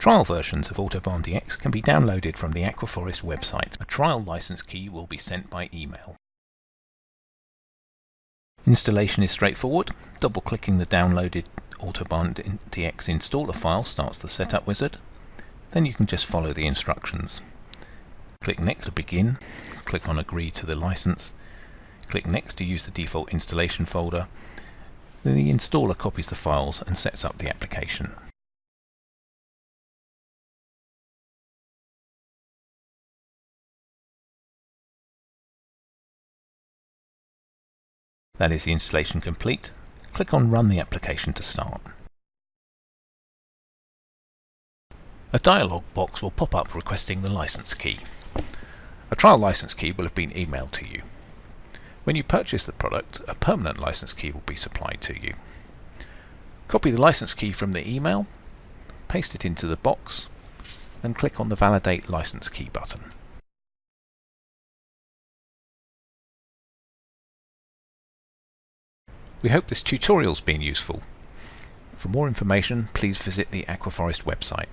Trial versions of Autobahn DX can be downloaded from the Aquaforest website. A trial license key will be sent by email. Installation is straightforward. Double-clicking the downloaded Autobahn DX installer file starts the setup wizard. Then you can just follow the instructions. Click Next to begin. Click on Agree to the license. Click Next to use the default installation folder. Then the installer copies the files and sets up the application. That is the installation complete. Click on Run the application to start. A dialog box will pop up requesting the license key. A trial license key will have been emailed to you. When you purchase the product, a permanent license key will be supplied to you. Copy the license key from the email, paste it into the box, and click on the Validate License Key button. We hope this tutorial's been useful. For more information, please visit the Aquaforest website.